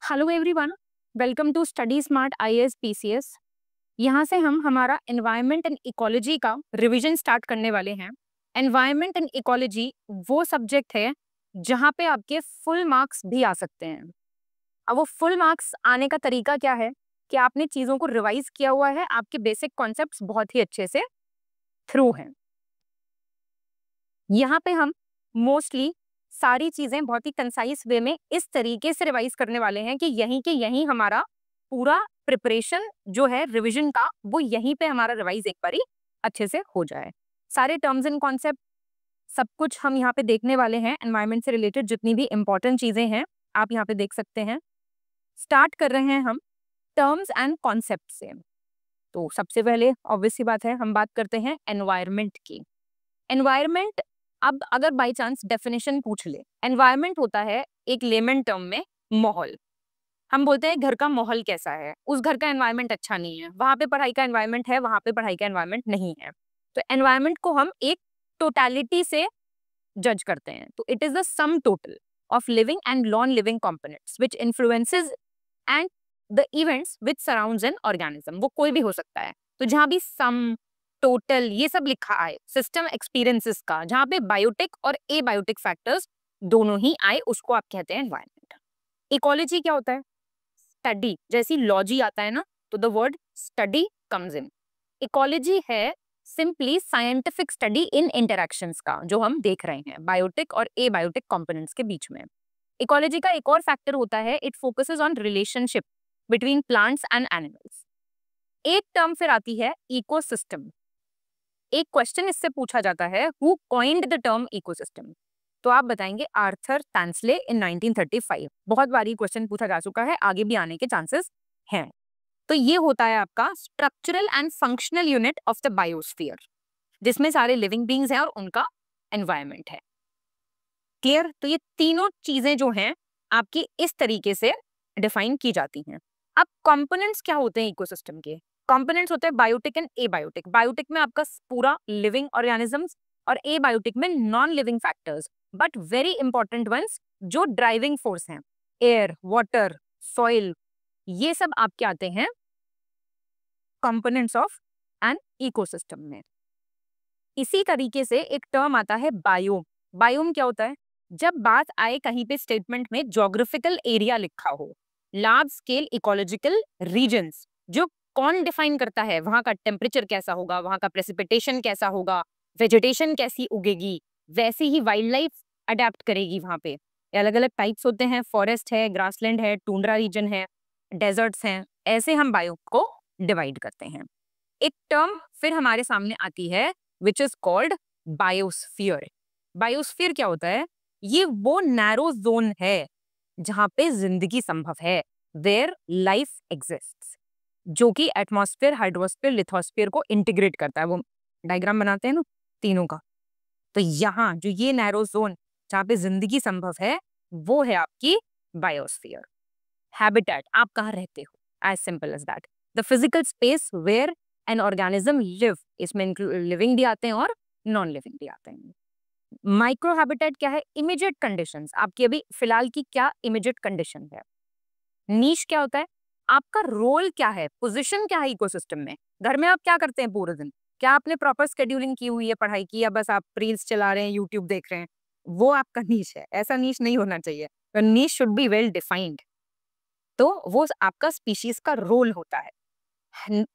Hello everyone, welcome to Study Smart IAS PCS. यहाँ से हम हमारा एनवायरनमेंट एंड इकोलॉजी का रिवीजन स्टार्ट करने वाले हैं। एनवायरनमेंट एंड इकोलॉजी वो सब्जेक्ट है जहाँ पे आपके फुल मार्क्स भी आ सकते हैं। अब वो फुल मार्क्स आने का तरीका क्या है कि आपने चीज़ों को रिवाइज किया हुआ है, आपके बेसिक कॉन्सेप्ट्स बहुत ही अच्छे से थ्रू हैं। यहाँ पे हम मोस्टली सारी चीजें बहुत ही कंसाइज वे में इस तरीके से रिवाइज करने वाले हैं कि यहीं के यहीं हमारा पूरा प्रिपरेशन जो है रिवीजन का, वो यहीं पे हमारा रिवाइज एक बारी अच्छे से हो जाए। सारे टर्म्स एंड कॉन्सेप्ट सब कुछ हम यहाँ पे देखने वाले हैं। एनवायरनमेंट से रिलेटेड जितनी भी इंपॉर्टेंट चीजें हैं आप यहाँ पे देख सकते हैं। स्टार्ट कर रहे हैं हम टर्म्स एंड कॉन्सेप्ट से। तो सबसे पहले ऑब्वियस सी बात है, हम बात करते हैं एनवायरनमेंट की। एनवायरनमेंट, अब अगर बाय चांस डेफिनेशन पूछ ले, एनवायरनमेंट होता है एक लेमन टर्म में माहौल। हम बोलते हैं घर का माहौल कैसा है, उस घर का एनवायरनमेंट अच्छा नहीं है, वहां पे पढ़ाई का एनवायरनमेंट है, वहां पे पढ़ाई का एनवायरनमेंट नहीं है। तो एनवायरनमेंट को हम एक टोटलिटी से जज करते हैं। तो it is the sum total of living and non living components which influences and the events which surrounds an organism. वो कोई भी हो सकता है। तो जहां भी सम, टोटल, ये सब लिखा आए सिस्टम एक्सपीरियंसेस का, जहां पे बायोटिक और एबायोटिक फैक्टर्स दोनों ही आए, उसको आप कहते हैं एनवायरनमेंट। इकोलॉजी क्या होता है? स्टडी, जैसी लॉजी आता है ना, तो the word study comes in. Ecology है simply scientific study in interactions का, जो हम देख रहे हैं बायोटिक और एबायोटिक कंपोनेंट्स के बीच में। इकोलॉजी का एक और फैक्टर होता है, it focuses on relationship between plants and animals. एक टर्म फिर आती है इकोसिस्टम। एक क्वेश्चन इससे पूछा जाता है, who coined the term ecosystem? तो आप बताएंगे आर्थर टैंसले इन 1935। बहुत बारी क्वेश्चन पूछा जा चुका है, आगे भी आने के चांसेस हैं। तो ये होता है आपका structural and functional unit of the biosphere, जिसमें सारे लिविंग बींग्स हैं और उनका एनवायरनमेंट है। क्लियर? तो ये तीनों चीजें जो हैं आपकी इस तरीके से डिफाइन की जाती हैं। अब कंपोनेंट्स क्या होते हैं इकोसिस्टम के? कंपोनेंट्स होते हैं बायोटिक एंड एबायोटिक। बायोटिक में आपका पूरा लिविंग ऑर्गेनिजम्स और एबायोटिक में non living factors, but very important ones जो ड्राइविंग फोर्स हैं, एयर, वाटर, सॉइल, ये सब आपके आते हैं कंपोनेंट्स ऑफ एन इकोसिस्टम में। इसी तरीके से एक टर्म आता है बायोम। बायोम क्या होता है? जब बात आए कहीं पे स्टेटमेंट में ज्योग्राफिकल एरिया लिखा हो, लार्ज स्केल इकोलॉजिकल रीजन्स, जो कौन डिफाइन करता है वहां का टेम्परेचर कैसा होगा, वहां का प्रेसिपिटेशन कैसा होगा, वेजिटेशन कैसी उगेगी, वैसी ही वाइल्ड लाइफ अडेप्ट करेगी वहां पे। अलग अलग टाइप्स होते हैं, फॉरेस्ट है, ग्रासलैंड है, टूंड्रा रीजन है, डेजर्ट्स हैं, ऐसे हम बायो को डिवाइड करते हैं। एक टर्म फिर हमारे सामने आती है which is called biosphere. Biosphere क्या होता है? ये वो नैरो जोन है जहां पे जिंदगी संभव है, वेयर लाइफ एग्जिस्ट्स, जो कि एटमॉस्फेयर, हाइड्रोस्फीयर, लिथोस्फीयर को इंटीग्रेट करता है। वो डायग्राम बनाते हैं ना तीनों का, तो यहाँ जो ये नैरो जोन जहाँ पे जिंदगी संभव है, वो है आपकी बायोस्फीयर। हैबिटेट, आप कहाँ रहते हो, as simple as that. The physical space where an organism live, इसमें लिविंग भी आते हैं और नॉन लिविंग भी आते हैं। माइक्रो हैबिटेट क्या है? इमीडिएट कंडीशंस, आपकी अभी फिलहाल की क्या इमीडिएट कंडीशन है। नीश क्या होता है? आपका रोल क्या है, पोजीशन क्या है इकोसिस्टम में। घर में आप क्या करते हैं पूरे दिन? क्या आपने प्रॉपर शेड्यूलिंग की हुई है पढ़ाई की, या बस आप रील्स चला रहे हैं, यूट्यूब देख रहे हैं? वो आपका नीश है। ऐसा नीश नहीं होना चाहिए। नीश शुड बी वेल डिफाइंड। तो वो आपका स्पीशीज का रोल होता है।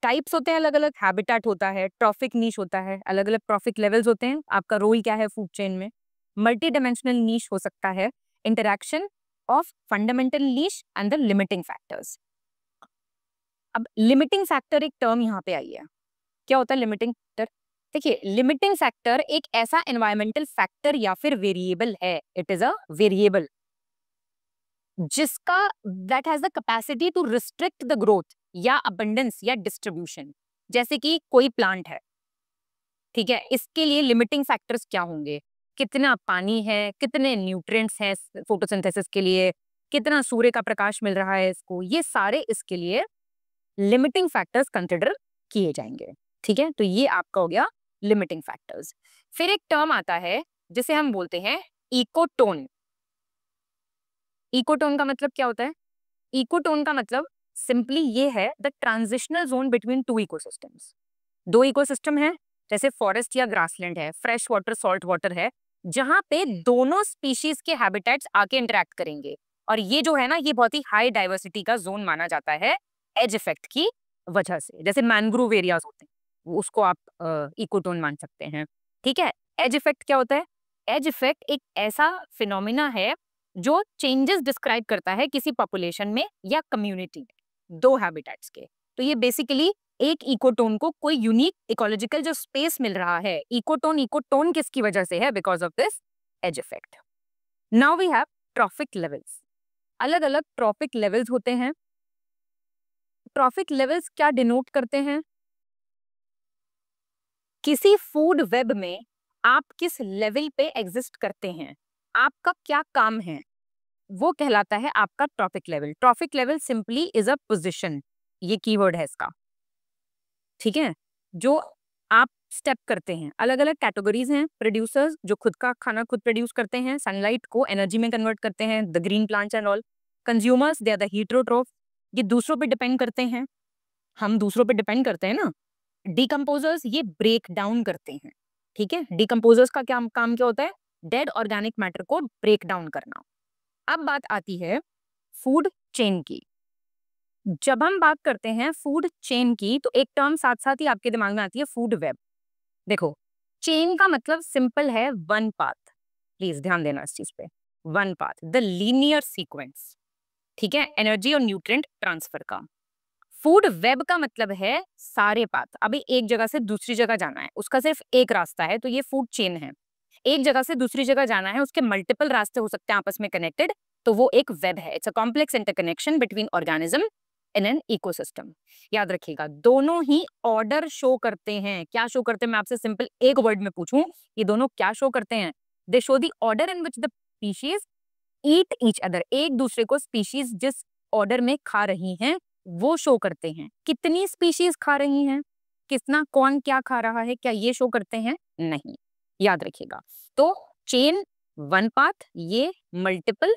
टाइप्स होते हैं अलग अलग, हैबिटेट होता है, ट्रॉफिक नीश होता है, अलग अलग ट्रॉफिक लेवल्स होते हैं, आपका रोल क्या है फूड चेन में। मल्टी डायमेंशनल नीश हो सकता है, interaction of fundamental niche and the limiting factors. अब लिमिटिंग फैक्टर एक टर्म यहाँ पे आई है। क्या होता है लिमिटिंग फैक्टर? देखिए, लिमिटिंग फैक्टर एक ऐसा एनवायरमेंटल फैक्टर या फिर वेरिएबल है, इट इज अ वेरिएबल जिसका that has the capacity to restrict the growth या अबंडेंस या डिस्ट्रीब्यूशन। जैसे कि कोई प्लांट है, ठीक है, इसके लिए लिमिटिंग फैक्टर्स क्या होंगे? कितना पानी है, कितने न्यूट्रिएंट्स हैं फोटोसिंथेसिस के लिए, कितना सूर्य का प्रकाश मिल रहा है इसको, ये सारे इसके लिए लिमिटिंग फैक्टर्स कंसिडर किए जाएंगे। ठीक है, तो ये आपका हो गया लिमिटिंग फैक्टर्स। फिर एक टर्म आता है जिसे हम बोलते हैं इकोटोन। इकोटोन का मतलब क्या होता है? इकोटोन का मतलब सिंपली ये है the transitional zone between two ecosystems. दो इकोसिस्टम है, जैसे फॉरेस्ट या ग्रासलैंड है, फ्रेश वाटर सॉल्ट वाटर है, जहां पे दोनों स्पीशीज के हैबिटेट्स आके इंटरेक्ट करेंगे। और ये जो है ना, ये बहुत ही हाई डाइवर्सिटी का जोन माना जाता है एज इफेक्ट की वजह से। जैसे मैंग्रोव एरियाज होते हैं, उसको आप इकोटोन मान सकते हैं। ठीक है। एज इफेक्ट क्या होता है? एज इफेक्ट एक ऐसा फिनोमिना है जो चेंजेस डिस्क्राइब करता है किसी पॉपुलेशन में या कम्युनिटी में दो हैबिटेट्स के। तो ये बेसिकली एक इकोटोन को कोई यूनिक इकोलॉजिकल जो स्पेस मिल रहा है, इकोटोन किसकी वजह से है? Because of this edge effect. Now we have trophic levels. अलग अलग ट्रॉफिक लेवल्स होते हैं। ट्रॉफिक लेवल्स क्या डिनोट करते हैं? किसी फूड वेब में आप किस लेवल पे एग्जिस्ट करते हैं, आपका क्या काम है, वो कहलाता है आपका trophic level. Trophic level simply is a position, ये कीवर्ड है इसका। ठीक है। जो आप स्टेप करते हैं, अलग अलग कैटेगरीज हैं। प्रोड्यूसर्स जो खुद का खाना खुद प्रोड्यूस करते हैं, सनलाइट को एनर्जी में कन्वर्ट करते हैं, the green plants and all. Consumers they are the heterotroph, ये दूसरों पे डिपेंड करते हैं, हम दूसरों पे डिपेंड करते हैं ना। डिकम्पोजर्स ये ब्रेक डाउन करते हैं। ठीक है। डिकम्पोजर्स का क्या काम क्या होता है? डेड ऑर्गेनिक मैटर को ब्रेक डाउन करना। अब बात आती है फूड चेन की। जब हम बात करते हैं फूड चेन की, तो एक टर्म साथ साथ ही आपके दिमाग में आती है, फूड वेब। देखो, चेन का मतलब सिंपल है वन पाथ। प्लीज ध्यान देना इस चीज पे, one path, the linear sequence. ठीक है। एनर्जी और न्यूट्रिएंट ट्रांसफर का। फूड वेब का मतलब है सारे पाथ। अभी एक जगह से दूसरी जगह जाना है, उसका सिर्फ एक रास्ता है, तो ये फूड चेन है। एक जगह से दूसरी जगह जाना है, उसके मल्टीपल रास्ते हो सकते हैं आपस में कनेक्टेड, तो वो एक वेब है। It's a complex interconnection between organism in an ecosystem. याद रखिएगा, दोनों ही ऑर्डर शो करते हैं। क्या शो करते हैं? मैं आपसे सिंपल एक वर्ड में पूछूं, ये दोनों क्या शो करते हैं? दे show the order in which the species eat each other. एक दूसरे को स्पीशीज जिस ऑर्डर में खा रही हैं वो शो करते हैं। कितनी स्पीशीज खा रही हैं, कितना कौन क्या खा रहा है, क्या ये शो करते हैं? नहीं। याद रखिएगा। तो चेन वन पाथ, ये मल्टीपल,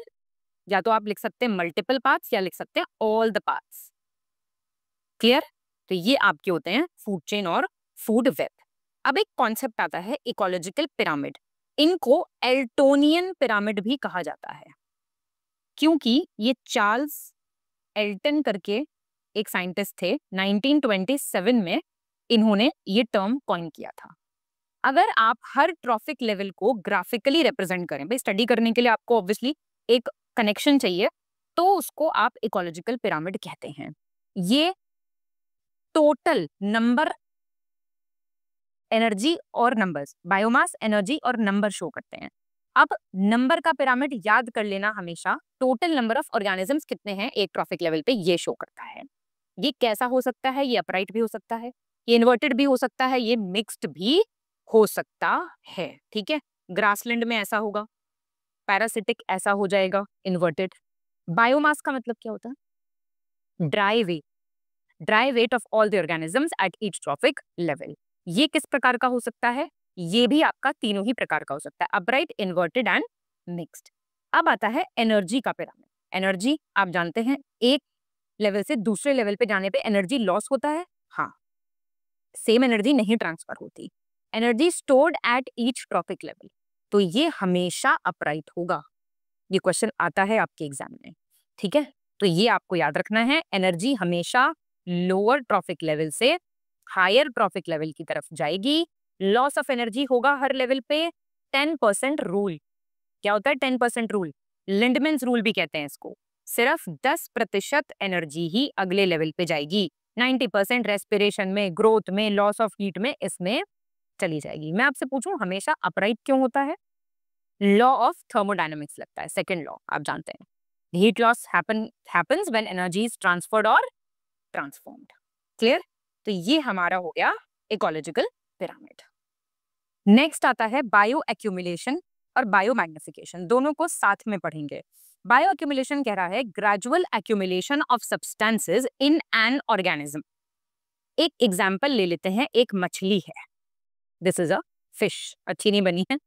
या तो आप लिख सकते हैं मल्टीपल पाथ्स या लिख सकते हैं ऑल द पाथ्स। क्लियर? तो ये आपके होते हैं फूड चेन और फूड वेब। अब एक कॉन्सेप्ट आता है इकोलॉजिकल पिरामिड। इनको एल्टोनियन पिरामिड भी कहा जाता है, क्योंकि ये चार्ल्स एल्टन करके एक साइंटिस्ट थे, 1927 में इन्होंने ये टर्म कॉइन किया था। अगर आप हर ट्रॉफिक लेवल को ग्राफिकली रिप्रेजेंट करें, भाई स्टडी करने के लिए आपको ऑब्वियसली एक कनेक्शन चाहिए, तो उसको आप इकोलॉजिकल पिरामिड कहते हैं। ये टोटल नंबर, एनर्जी और नंबर्स, बायोमास, एनर्जी और नंबर शो करते हैं। अब नंबर का पिरामिड याद कर लेना हमेशा, टोटल नंबर ऑफ ऑर्गेनिजम्स कितने हैं एक ट्रॉफिक लेवल पे, ये शो करता है। ये कैसा हो सकता है? ये अपराइट भी हो सकता है, ये इन्वर्टेड भी हो सकता है, ये मिक्स्ड भी हो सकता है। ठीक है। ग्रासलैंड में ऐसा होगा, पैरासिटिक ऐसा हो जाएगा, इन्वर्टेड। बायोमास का मतलब क्या होता है? Dry weight of all the organisms at each trophic level. ये किस प्रकार का हो सकता है? ये भी आपका तीनों ही प्रकार का हो सकता है, अपराइट, इन्वर्टेड एंड मिक्स्ड। अब आता है एनर्जी का पिरामिड। एनर्जी आप जानते हैं, एक लेवल से दूसरे लेवल पे जाने पे एनर्जी लॉस होता है। हाँ, सेम एनर्जी नहीं ट्रांसफर होती। Energy stored at each trophic level, तो ये हमेशा अपराइट होगा। ये क्वेश्चन आता है आपके एग्जाम में। ठीक है। तो ये आपको याद रखना है, एनर्जी हमेशा लोअर ट्रॉफिक लेवल से हायर ट्रॉफिक लेवल की तरफ जाएगी। लॉस ऑफ एनर्जी होगा हर लेवल पे। 10% रूल, क्या होता है 10% रूल? लिंडमैन्स रूल भी कहते हैं इसको। सिर्फ 10% एनर्जी ही अगले लेवल पे जाएगी, 90% रेस्पिरेशन में, ग्रोथ में, लॉस ऑफ हीट में, इसमें चली जाएगी। मैं आपसे पूछूं हमेशा अपराइट क्यों होता है? लॉ ऑफ थर्मोडायनेमिक्स लगता है, सेकेंड लॉ आप जानते हैं। Heat loss happens when energy is transferred और ट्रांसफॉर्म्ड। क्लियर? तो ये हमारा हो गया इकोलॉजिकल पिरामिड। नेक्स्ट आता है बायो एक्यूमुलेशन और बायो मैग्निफिकेशन, दोनों को साथ में पढ़ेंगे। बायो एक्यूमुलेशन कह रहा है gradual accumulation of substances in an organism. एक एग्जांपल ले लेते हैं, एक मछली है, दिस इज अ फिश, अच्छी नहीं बनी है,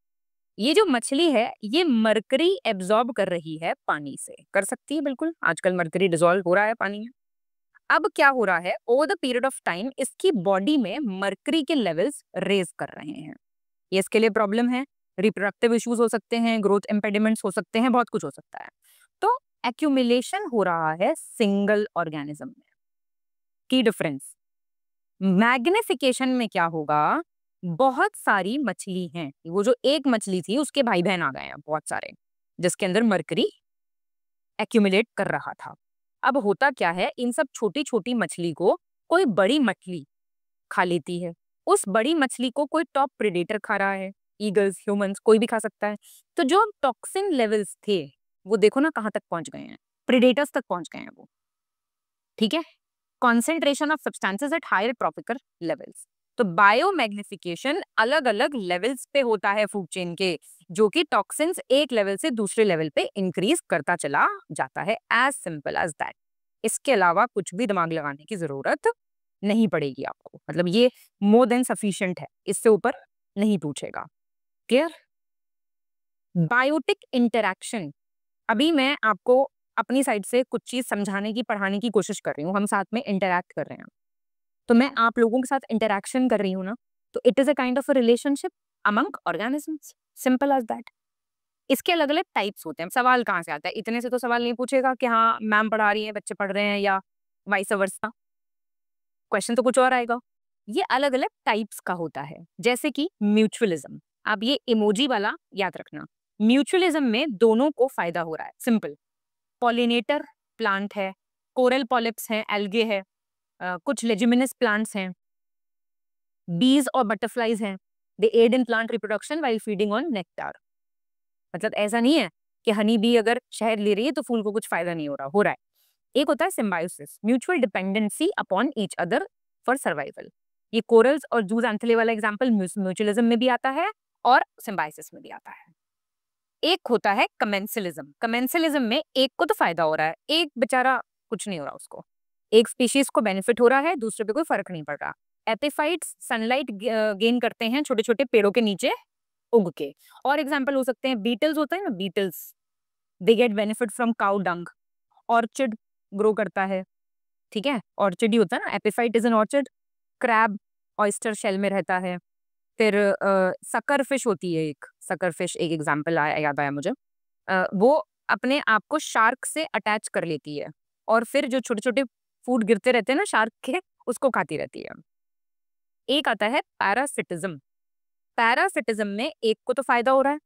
ये जो मछली है ये मरकरी एब्जॉर्ब कर रही है पानी से, कर सकती है बिल्कुल, आजकल मरकरी डिसॉल्व हो रहा है पानी में। अब क्या हो रहा है, over the period of time इसकी बॉडी में मरकरी के लेवल्स रेज कर रहे हैं। ये इसके लिए प्रॉब्लम है, रिप्रोडक्टिव इश्यूज हो सकते हैं, ग्रोथ इम्पेडिमेंट्स हो सकते हैं, बहुत कुछ हो सकता है। तो एक्यूमुलेशन हो रहा है सिंगल ऑर्गेनिज्म में। की डिफरेंस मैग्निफिकेशन में क्या होगा, बहुत सारी मछली हैं, वो जो एक मछली थी उसके भाई बहन आ गए हैं बहुत सारे, जिसके अंदर मरकरी एक्यूमुलेट कर रहा था। अब होता क्या है, इन सब छोटी छोटी मछली को कोई बड़ी मछली खा लेती है, उस बड़ी मछली को कोई टॉप प्रेडेटर खा रहा है, ईगल्स, ह्यूमंस, कोई भी खा सकता है। तो जो टॉक्सिन लेवल्स थे वो देखो ना कहाँ तक पहुंच गए हैं, प्रेडेटर्स तक पहुंच गए हैं वो। ठीक है, concentration of substances at higher tropical levels. तो बायोमैग्निफिकेशन अलग अलग लेवल्स पे होता है फूड चेन के, जो कि टॉक्सिन्स एक लेवल से दूसरे लेवल पे इंक्रीज करता चला जाता है, एज सिंपल एज दैट। इसके अलावा कुछ भी दिमाग लगाने की जरूरत नहीं पड़ेगी आपको, मतलब ये मोर देन सफिशिएंट है, इससे ऊपर नहीं पूछेगा। क्लियर? बायोटिक इंटरैक्शन, अभी मैं आपको अपनी साइड से कुछ चीज समझाने की, पढ़ाने की कोशिश कर रही हूँ, हम साथ में इंटरैक्ट कर रहे हैं, तो मैं आप लोगों के साथ इंटरैक्शन कर रही हूँ ना, तो it is a kind of a relationship among organisms, simple as that. इसके अलग अलग टाइप्स होते हैं। सवाल कहाँ से आता है, इतने से तो सवाल नहीं पूछेगा कि हाँ मैम पढ़ा रही है बच्चे पढ़ रहे हैं, या वाइस वर्सा, क्वेश्चन तो कुछ और आएगा। ये अलग अलग टाइप्स का होता है, जैसे कि म्यूचुअलिज्म। आप ये इमोजी वाला याद रखना, म्यूचुअलिज्म में दोनों को फायदा हो रहा है, सिंपल। पॉलिनेटर प्लांट है, कोरल पॉलिप्स हैं, एल्गे है, कुछ लेजुमिनस प्लांट्स हैं, बीज और बटरफ्लाइज हैं, they aid in plant reproduction while feeding on nectar. मतलब ऐसा नहीं है कि हनी बी अगर शहद ले रही है तो फूल को कुछ फायदा नहीं हो रहा है। एक होता है symbiosis, mutual dependency upon each other for survival. ये कोरल्स और जूस एंथले वाला एग्जांपल म्यूचुअलिज्म में भी आता है और सिम्बायोसिस में भी आता है। एक होता है कमेंसलिज्म, कमेंसलिज्म में एक को तो फायदा हो रहा है, एक बेचारा कुछ नहीं हो रहा उसको, एक स्पीशीज को बेनिफिट हो रहा है, दूसरे पे कोई फर्क नहीं पड़ रहा। एपिफाइट्स सनलाइट गेन करते हैं छोटे छोटे पेड़ों के नीचे उग के। और एग्जांपल हो सकते हैं, बीटल्स होते हैं ना, beetles, they get benefit from cow dung. Orchid grow करता है, ठीक है, ऑर्चिड ही होता है ना, epiphyte is an orchid. Crab oyster shell में रहता है। फिर सकर फिश होती है एक, सकर फिश एक एग्जांपल याद आया मुझे। वो अपने आप को शार्क से अटैच कर लेती है और फिर जो छोटे छोटे फूड गिरते रहते हैं ना शार्क के, उसको खाती रहती है। एक आता है पैरासिटिज्म, पैरासिटिज्म में एक को तो फायदा हो रहा है,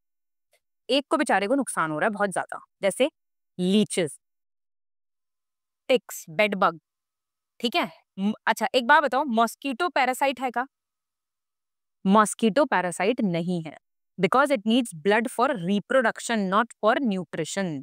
एक को बेचारे को नुकसान हो रहा है बहुत ज्यादा, जैसे लीचेस, टिक्स, बेड बग। ठीक है, अच्छा एक बात बताओ, मॉस्किटो पैरासाइट है का? मॉस्किटो पैरासाइट नहीं है, because it needs blood for reproduction not for nutrition.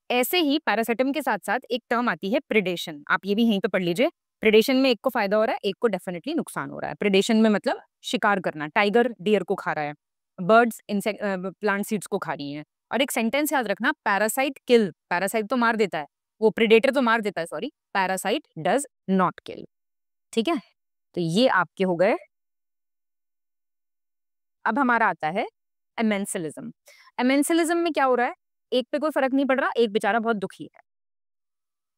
ऐसे ही पैरासिटम के साथ साथ एक टर्म आती है प्रिडेशन, आप ये भी यहीं पे पढ़ लीजिए। प्रिडेशन में एक को फायदा हो रहा है, एक को डेफिनेटली नुकसान हो रहा है। प्रिडेशन में मतलब शिकार करना, टाइगर डियर को खा रहा है, बर्ड्स इंसेक्ट प्लांट सीड्स को खा रही हैं। और एक सेंटेंस याद रखना, पैरासाइट किल, पैरासाइट तो मार देता है, वो प्रिडेटर तो मार देता है, sorry, parasite does not kill. ठीक है, तो ये आपके हो गए। अब हमारा आता है एमेंसलिज्म। एमेंसलिज्म में क्या हो रहा है, एक पे कोई फर्क नहीं पड़ रहा, एक बेचारा बहुत दुखी है।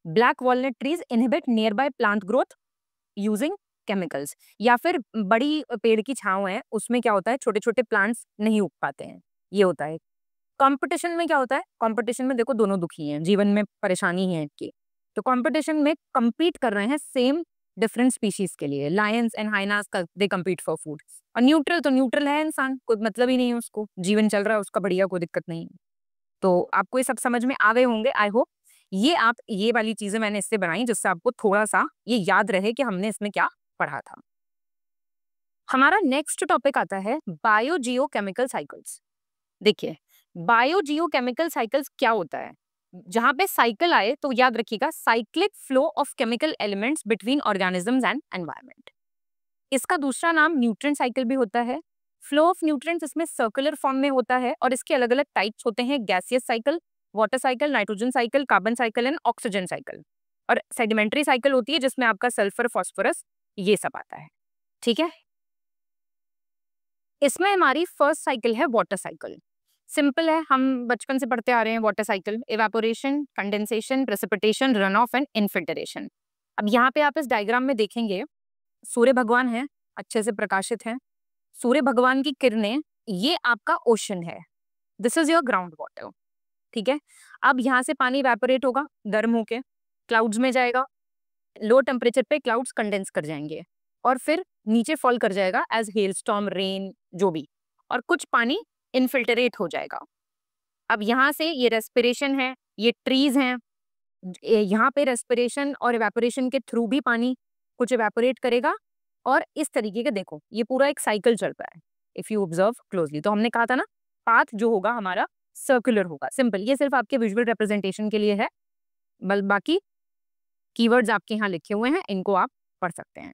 Black walnut trees inhibit near by plant growth using chemicals, या फिर बड़ी पेड़ की छांव है उसमें क्या होता है, छोटे छोटे प्लांट्स नहीं उग पाते हैं, ये होता है। कंपटीशन में क्या होता है, कंपटीशन में देखो दोनों दुखी हैं, जीवन में परेशानी है इनकी, तो कंपटीशन में compete कर रहे हैं सेम डिफरेंट स्पीशीज के लिए, लायंस एंड हाइनास का दे compete फॉर फूड। और न्यूट्रल तो न्यूट्रल है, इंसान कोई मतलब ही नहीं है उसको, जीवन चल रहा है उसका बढ़िया, कोई दिक्कत नहीं है। तो आपको ये सब समझ में आ गए होंगे, आई होप। ये आप ये वाली चीजें मैंने इससे बनाई जिससे आपको थोड़ा सा ये याद रहे कि हमने इसमें क्या पढ़ा था। हमारा नेक्स्ट टॉपिक आता है बायोजियोकेमिकल साइकिल्स। देखिए, बायोजियोकेमिकल साइकिल्स क्या होता है, जहां पे साइकिल आए तो याद रखिएगा, cyclic flow of chemical elements between organisms and environment. इसका दूसरा नाम न्यूट्रिएंट साइकिल भी होता है। फ्लो ऑफ न्यूट्रिएंट्स इसमें सर्कुलर फॉर्म में होता है और इसके अलग अलग टाइप्स होते हैं, gaseous cycle, water cycle, nitrogen cycle, carbon cycle and oxygen cycle. और सेडिमेंट्री साइकिल होती है जिसमें आपका सल्फर, फास्फोरस, ये सब आता है। ठीक है, इसमें हमारी फर्स्ट साइकिल है वाटर साइकिल। सिंपल है, हम बचपन से पढ़ते आ रहे हैं water cycle, evaporation, condensation, precipitation, run of and infiltration. अब यहाँ पे आप इस डायग्राम में देखेंगे सूर्य भगवान है, अच्छे से प्रकाशित है। सूर्य भगवान की किरणें, ये आपका ओशन है, this is your ground water. ठीक है, अब यहाँ से पानी इवेपोरेट होगा गर्म होके, क्लाउड्स में जाएगा, लो टेम्परेचर पे क्लाउड्स कंडेंस कर जाएंगे और फिर नीचे फॉल कर जाएगा एज हेल स्टॉर्म, रेन, जो भी, और कुछ पानी इनफिल्टरेट हो जाएगा। अब यहाँ से ये रेस्पिरेशन है, ये ट्रीज हैं, यहाँ पे रेस्पिरेशन और इवेपोरेशन के थ्रू भी पानी कुछ इवेपोरेट करेगा और इस तरीके के, देखो ये पूरा एक साइकिल चल रहा है इफ यू ऑब्जर्व क्लोजली। तो हमने कहा था ना पाथ जो होगा हमारा सर्कुलर होगा। सिंपल, ये सिर्फ आपके विजुअल रिप्रेजेंटेशन के लिए है, बाकी कीवर्ड्स आपके यहाँ लिखे हुए हैं, इनको आप पढ़ सकते हैं।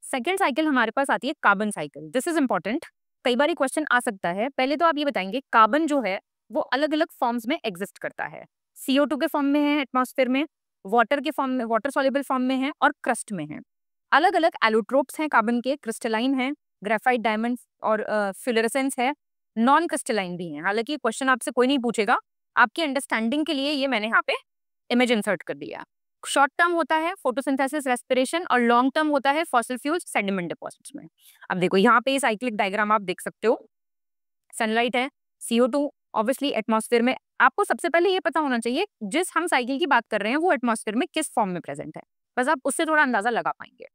सेकेंड साइकिल हमारे पास आती है carbon cycle. This is important, कई बार क्वेश्चन आ सकता है। पहले तो आप ये बताएंगे कार्बन जो है वो अलग अलग फॉर्म्स में एग्जिस्ट करता है। CO2 के फॉर्म में है एटमॉस्फेयर में, वाटर के फॉर्म में, वाटर सॉल्युबल फॉर्म में है और क्रस्ट में है। अलग अलग एलोट्रोप्स हैं कार्बन के, क्रिस्टलाइन है, ग्रेफाइट, डायमंड और फ्लोरेसेंस है, नॉन क्रिस्टलाइन भी है। हालांकि क्वेश्चन आपसे कोई नहीं पूछेगा, आपकी अंडरस्टैंडिंग के लिए ये मैंने यहाँ पे इमेज इंसर्ट कर दिया। शॉर्ट टर्म होता है फोटोसिंथेसिस, रेस्पिरेशन, और लॉन्ग टर्म होता है फॉसिल फ्यूल्स, सेडिमेंट डिपॉजिट्स में। अब देखो यहाँ पे साइक्लिक डायग्राम आप देख सकते हो, सनलाइट है, CO2 ऑब्वियसली एटमॉस्फेयर में। आपको सबसे पहले ये पता होना चाहिए जिस हम साइकिल की बात कर रहे हैं वो एटमॉस्फेयर में किस फॉर्म में प्रेजेंट है, बस आप उससे थोड़ा अंदाजा लगा पाएंगे।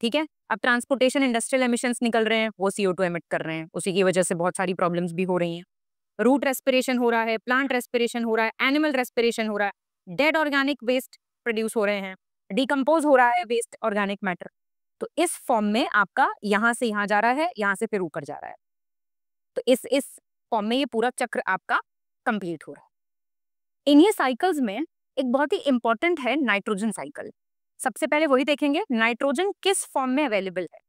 ठीक है, अब ट्रांसपोर्टेशन, इंडस्ट्रियल एमिशंस निकल रहे हैं, वो CO2 एमिट कर रहे हैं, उसी की वजह से बहुत सारी प्रॉब्लम्स भी हो रही हैं। रूट रेस्पिरेशन हो रहा है, प्लांट रेस्पिरेशन हो रहा है, एनिमल रेस्पिरेशन हो रहा है, डेड ऑर्गेनिक वेस्ट प्रोड्यूस हो रहे हैं, डिकम्पोज हो रहा है वेस्ट ऑर्गेनिक मैटर। तो इस फॉर्म में आपका यहाँ से यहाँ जा रहा है, यहाँ से फिर ऊपर जा रहा है, तो इस फॉर्म में ये पूरा चक्र आपका कंप्लीट हो रहा है। इन्हीं साइकिल्स में एक बहुत ही इंपॉर्टेंट है नाइट्रोजन साइकिल। सबसे पहले वही देखेंगे, नाइट्रोजन किस फॉर्म में अवेलेबल है।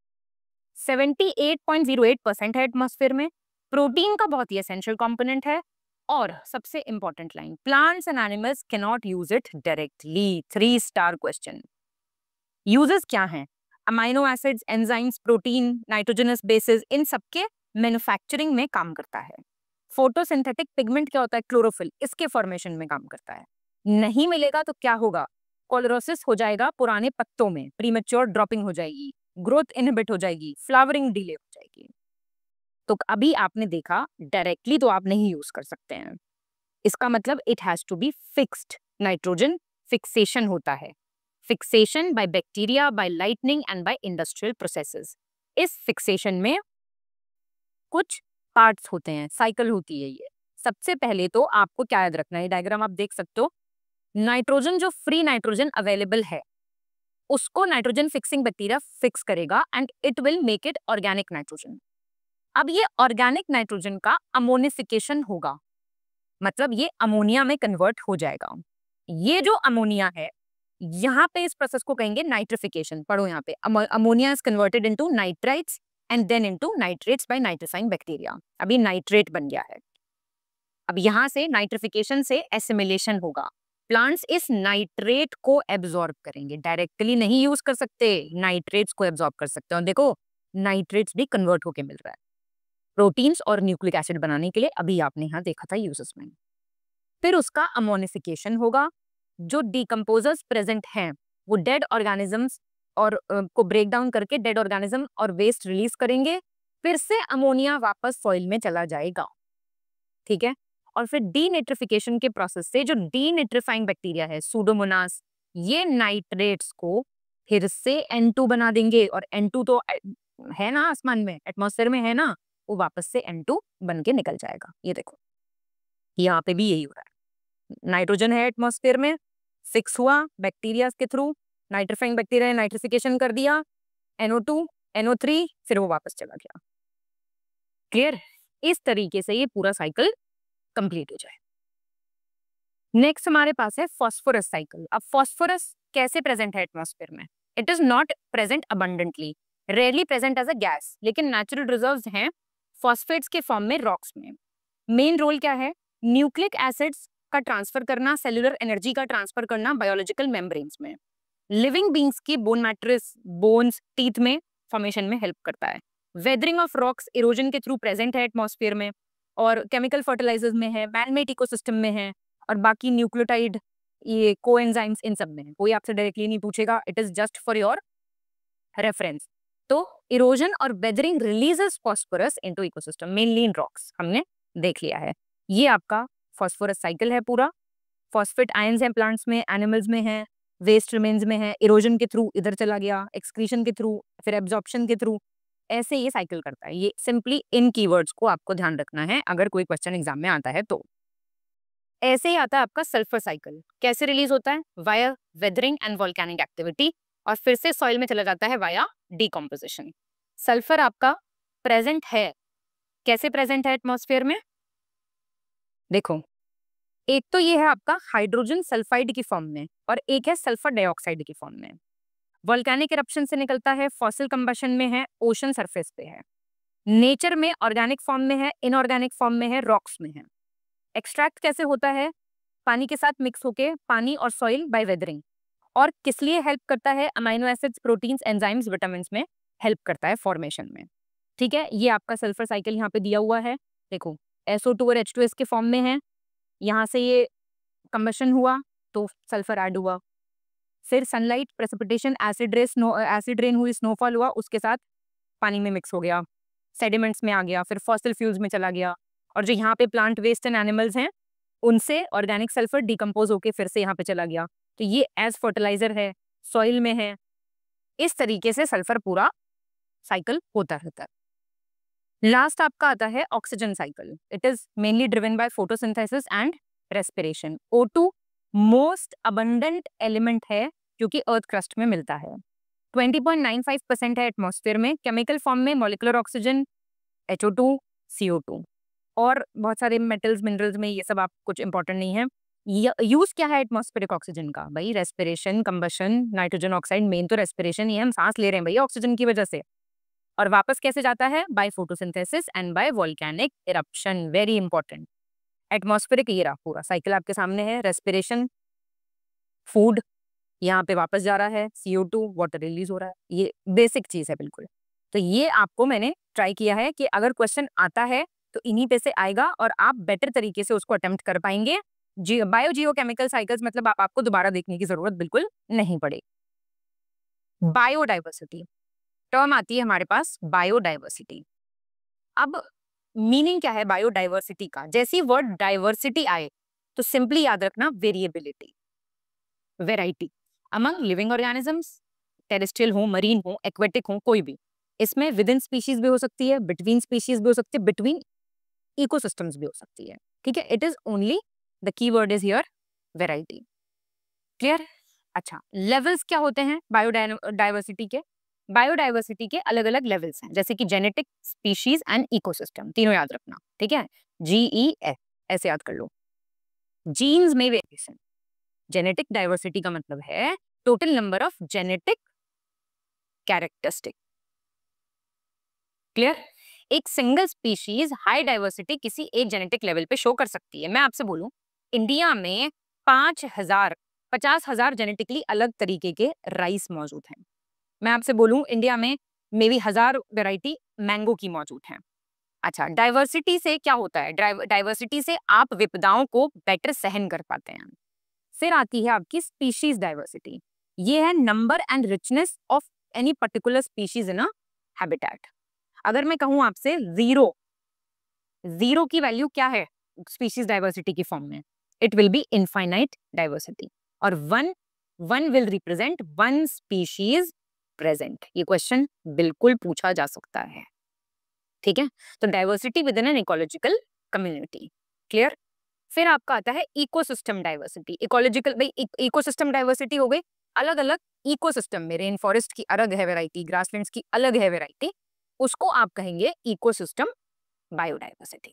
78.08% है एटमॉस्फेयर में, प्रोटीन का बहुत ही एसेंशियल कंपोनेंट है, और सबसे important line, plants and animals can not use it directly. 3 star question. Uses क्या हैं? Amino acids, enzymes, protein, nitrogenous bases, इन सबके मैन्युफैक्चरिंग में काम करता है। फोटोसिंथेटिक पिगमेंट क्या होता है? क्लोरोफिल, इसके फॉर्मेशन में काम करता है। नहीं मिलेगा तो क्या होगा? कोलोरोसिस हो जाएगा पुराने पत्तों में, प्रीमेच्योर ड्रॉपिंग हो जाएगी, ग्रोथ इनहिबिट हो जाएगी, फ्लावरिंग डिले हो जाएगी। तो अभी आपने देखा डायरेक्टली तो आप नहीं यूज कर सकते हैं, इसका मतलब it has to be fixed. Nitrogen fixation होता है, fixation by bacteria, by lightning and by industrial processes. इस फिक्सेशन में कुछ पार्ट्स होते हैं, साइकिल होती है ये। सबसे पहले तो आपको क्या याद रखना है, डायग्राम आप देख सकते हो, नाइट्रोजन जो फ्री नाइट्रोजन अवेलेबल है उसको नाइट्रोजन फिक्सिंग बैक्टीरिया फिक्स करेगा and it will make it organic nitrogen. अब ये ऑर्गेनिक नाइट्रोजन का अमोनिफिकेशन होगा, मतलब ये अमोनिया में कन्वर्ट हो जाएगा। ये जो अमोनिया है, यहाँ पे इस प्रोसेस को कहेंगे नाइट्रिफिकेशन। पढ़ो यहाँ पे, ammonia is converted into nitrites and then into nitrates by nitrifying bacteria. अभी नाइट्रेट बन गया है। अब यहाँ से नाइट्रिफिकेशन से एसिमिलेशन होगा, प्लांट्स इस नाइट्रेट को एब्जॉर्ब करेंगे, डायरेक्टली नहीं यूज कर सकते, नाइट्रेट्स को एब्जॉर्ब कर सकते हैं। देखो नाइट्रेट्स भी कन्वर्ट होके मिल रहा है प्रोटीन्स और न्यूक्लिक एसिड बनाने के लिए, अभी आपने यहाँ देखा था यूजेस में। फिर उसका अमोनिफिकेशन होगा, जो डिकम्पोजर्स प्रेजेंट हैं वो डेड ऑर्गेनिजम्स और को ब्रेक डाउन करके डेड ऑर्गेनिज्म और वेस्ट रिलीज करेंगे, फिर से अमोनिया वापस सॉइल में चला जाएगा। ठीक है, और फिर डीनेट्रिफिकेशन के प्रोसेस से जो डीनेट्रिफाइंग बैक्टीरिया है सूडोमोनास, ये नाइट्रेट्स को फिर से N2 बना देंगे, और N2 तो है ना आसमान में, एटमॉस्फेयर में है ना, वो वापस से N2 बन के निकल जाएगा। ये देखो यहाँ पे भी यही हो रहा है, नाइट्रोजन है एटमॉस्फेयर में, फिक्स हुआ बैक्टीरिया के थ्रू, नाइट्रिफाइंग बैक्टीरिया ने नाइट्रिफिकेशन कर दिया, NO2, NO3, फिर वो वापस चला गया। क्लियर? इस तरीके से ये पूरा साइकिल कंप्लीट हो जाए। नेक्स्ट हमारे पास है फॉस्फोरस साइकिल। अब फॉस्फोरस कैसे प्रेजेंट है एटमॉस्फेयर में? It is not present abundantly, rarely present as a gas, लेकिन नेचुरल रिजर्व्स हैं फॉस्फेट्स के फॉर्म में रॉक्स में। मेन रोल क्या है? न्यूक्लिक एसिड्स का ट्रांसफर करना, सेलुलर एनर्जी का ट्रांसफर करना बायोलॉजिकल मेम्ब्रेन्स में, लिविंग बींग्स की बोन मैट्रिक्स, बोन्स, टीथ में फॉर्मेशन में हेल्प करता है। वेदरिंग ऑफ रॉक्स इरोजन के थ्रू प्रेजेंट है एटमॉस्फेयर में, और केमिकल फर्टिलाइजर्स में है, मैनमेड इकोसिस्टम में है, और बाकी न्यूक्लियोटाइड, ये कोएंजाइम्स, इन सब में है। कोई आपसे डायरेक्टली नहीं पूछेगा, it is just for your reference. तो इरोजन और weathering releases phosphorus into ecosystem, mainly in rocks, हमने देख लिया है। ये आपका फॉस्फोरस साइकिल है पूरा। फॉस्फेट आयंस हैं प्लांट्स में, एनिमल्स में है, वेस्ट रिमेन्स में है, इरोजन के थ्रू इधर चला गया, एक्सक्रीशन के थ्रू, फिर एब्जॉर्प्शन के थ्रू, ऐसे ये साइकिल करता है। ये सिंपली इन कीवर्ड्स को आपको ध्यान रखना है अगर कोई क्वेश्चन एग्जाम में आता है तो। ऐसे ही आता है आपका सल्फर साइकिल। कैसे रिलीज होता है? Via weathering and volcanic activity, और फिर से सॉइल में चला जाता है वाया डिकम्पोजिशन। सल्फर आपका प्रेजेंट है, कैसे प्रेजेंट है एटमॉस्फेयर में? देखो, एक तो ये है आपका हाइड्रोजन सल्फाइड की फॉर्म में, और एक है सल्फर डाइऑक्साइड की फॉर्म में। वोल्केनिक इरप्शन से निकलता है, फॉसिल कंबशन में है, ओशन सरफेस पे है, नेचर में ऑर्गेनिक फॉर्म में है, इनऑर्गेनिक फॉर्म में है, रॉक्स में है। एक्सट्रैक्ट कैसे होता है? पानी के साथ मिक्स होके, पानी और सॉइल बाय वेदरिंग। और किस लिए हेल्प करता है? Amino acids, proteins, enzymes, vitamins में हेल्प करता है फॉर्मेशन में। ठीक है, ये आपका सल्फर साइकिल यहाँ पे दिया हुआ है। देखो, SO2 और H2S के फॉर्म में है, यहाँ से ये कंबशन हुआ तो सल्फर ऐड हुआ, फिर सनलाइट, प्रेसिपिटेशन, एसिड रेन हुई, स्नोफॉल हुआ, उसके साथ पानी में मिक्स हो गया, सेडिमेंट्स में आ गया, फिर फॉसिल फ्यूल्स में चला गया, और जो यहाँ पे प्लांट वेस्ट एंड एनिमल्स हैं उनसे ऑर्गेनिक सल्फर डिकम्पोज होके फिर से यहाँ पे चला गया, तो ये एज फर्टिलाइजर है, सॉइल में है। इस तरीके से सल्फर पूरा साइकिल होता रहता है। लास्ट आपका आता है oxygen cycle. It is mainly driven by photosynthesis and respiration. O2 most abundant element है जो कि अर्थ क्रस्ट में मिलता है। 20.95% है एटमॉस्फेयर में। केमिकल फॉर्म में मॉलिक्यूलर ऑक्सीजन, HO2, CO2, और बहुत सारे मेटल्स, मिनरल्स में, ये सब आप कुछ इंपॉर्टेंट नहीं है। यूज क्या है एटमॉस्फेरिक ऑक्सीजन का? भाई respiration, combustion, nitrogen oxide, main तो रेस्पिरेशन ही है, हम सांस ले रहे हैं भैया ऑक्सीजन की वजह से। और वापस कैसे जाता है? By photosynthesis and by volcanic eruption. Very important. Atmospheric ये रहा पूरा साइकिल आपके सामने है। रेस्पिरेशन, फूड, यहाँ पे वापस जा रहा है, CO2, वाटर रिलीज हो रहा है। ये बेसिक चीज है बिल्कुल। तो ये आपको मैंने ट्राई किया है कि अगर क्वेश्चन आता है तो इन्हीं पे से आएगा और आप बेटर तरीके से उसको अटेम्प्ट कर पाएंगे। बायो जियोकेमिकल साइकिल्स मतलब आपको दोबारा देखने की जरूरत बिल्कुल नहीं पड़ेगी। बायोडाइवर्सिटी टर्म आती है हमारे पास, बायोडाइवर्सिटी। अब मीनिंग क्या है बायोडाइवर्सिटी का? जैसे ही वर्ड डाइवर्सिटी आए तो सिंपली याद रखना variability, variety among living organisms, terrestrial हो, मरीन हो, एक्वेटिक हो, कोई भी। इसमें विद इन स्पीशीज भी हो सकती है, बिटवीन स्पीशीज भी हो सकती है, बिटवीन इकोसिस्टम्स भी हो सकती है। ठीक है, it is only the keyword is here variety. Clear? अच्छा, लेवल्स क्या होते हैं बायोडाइवर्सिटी के? बायोडाइवर्सिटी के अलग अलग लेवल्स हैं, जैसे कि जेनेटिक, स्पीशीज एंड इकोसिस्टम, तीनों याद रखना। ठीक है, GES ऐसे याद कर लो। जीन्स में वेरिएशन। जेनेटिक डाइवर्सिटी का मतलब है total number of genetic characteristic. Clear? एक सिंगल स्पीशीज हाई डाइवर्सिटी किसी एक जेनेटिक लेवल पे शो कर सकती है। मैं आपसे बोलूं, इंडिया में 50,000 जेनेटिकली अलग तरीके के राइस मौजूद हैं। मैं आपसे बोलूं, इंडिया में मे बी 1000 वेराइटी मैंगो की मौजूद हैं। अच्छा, डाइवर्सिटी से क्या होता है? डाइवर्सिटी से आप विपदाओं को बेटर सहन कर पाते हैं। फिर आती है आपकी स्पीशीज डाइवर्सिटी। ये है number and richness of any particular species in a habitat. अगर मैं कहूं आपसे जीरो, जीरो की वैल्यू क्या है स्पीशीज डाइवर्सिटी की फॉर्म में? It will be infinite diversity. और one will represent one species present. ये क्वेश्चन बिल्कुल पूछा जा सकता है। ठीक है, तो diversity within an ecological community. Clear? फिर आपका आता है इकोसिस्टम डाइवर्सिटी। इकोलॉजिकल, भाई इकोसिस्टम डाइवर्सिटी हो गई, अलग अलग इकोसिस्टम में रेन फॉरेस्ट की अलग है वैरायटी, ग्रासलैंड्स की अलग है वैरायटी, उसको आप कहेंगे इकोसिस्टम बायोडाइवर्सिटी।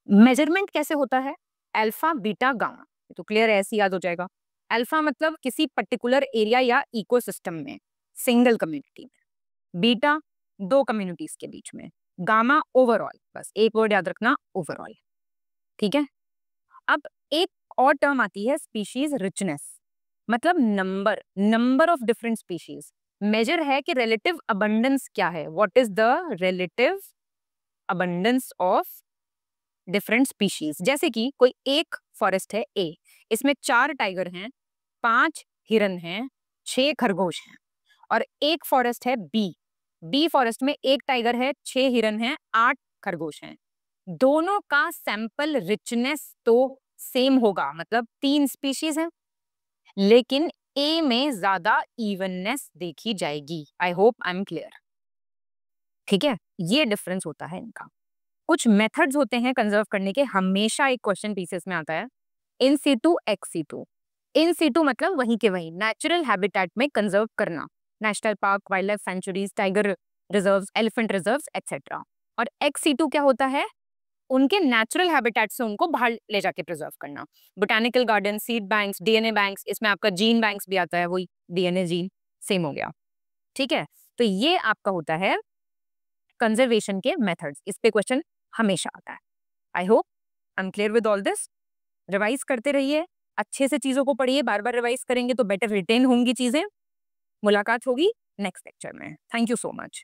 मेजरमेंट कैसे होता है? Alpha, beta, gamma. तो क्लियर है, ऐसे याद हो जाएगा। अल्फा मतलब किसी पर्टिकुलर एरिया या इकोसिस्टम में, सिंगल कम्युनिटी में। बीटा, दो कम्युनिटीज के बीच में। Gamma, overall. बस एक वर्ड याद रखना, ओवरऑल। ठीक है, अब एक और टर्म आती है स्पीशीज रिचनेस, मतलब number of different species. Measure है कि रिलेटिव अबंडेंस क्या है, what is the relative abundance of different species. जैसे कि कोई एक फॉरेस्ट है ए, इसमें 4 टाइगर हैं, 5 हिरन हैं, 6 खरगोश हैं। और एक फॉरेस्ट है बी, बी फॉरेस्ट में एक टाइगर है, 6 हिरन हैं, 8 खरगोश हैं। दोनों का सैंपल रिचनेस तो सेम होगा, मतलब 3 स्पीशीज हैं, लेकिन ए में ज्यादा इवननेस देखी जाएगी। I hope I am clear. ठीक है, ये डिफरेंस होता है इनका। कुछ मेथड्स होते हैं कंजर्व करने के, हमेशा एक क्वेश्चन पीसेस में आता है, in situ ex situ. In situ मतलब वहीं के वहीं नेचुरल हैबिटेट में कंजर्व करना, national park, wildlife sanctuaries, tiger reserves, elephant reserves etcetera. और एक्स सीटू क्या होता है, उनके नेचुरल हैबिटेट से उनको बाहर ले जाके प्रिजर्व करना। Botanical garden, seed banks, DNA banks, इसमें आपका जीन बैंक्स भी आता है, वही डीएनए जीन सेम हो गया। ठीक है, तो ये आपका होता है कंजर्वेशन के मेथड्स। इस पे क्वेश्चन हमेशा आता है। I hope I am clear with all this. Revise करते रहिए, अच्छे से चीजों को पढ़िए, बार बार रिवाइज करेंगे तो बेटर रिटेन होंगी चीजें। मुलाकात होगी नेक्स्ट लेक्चर में। Thank you so much.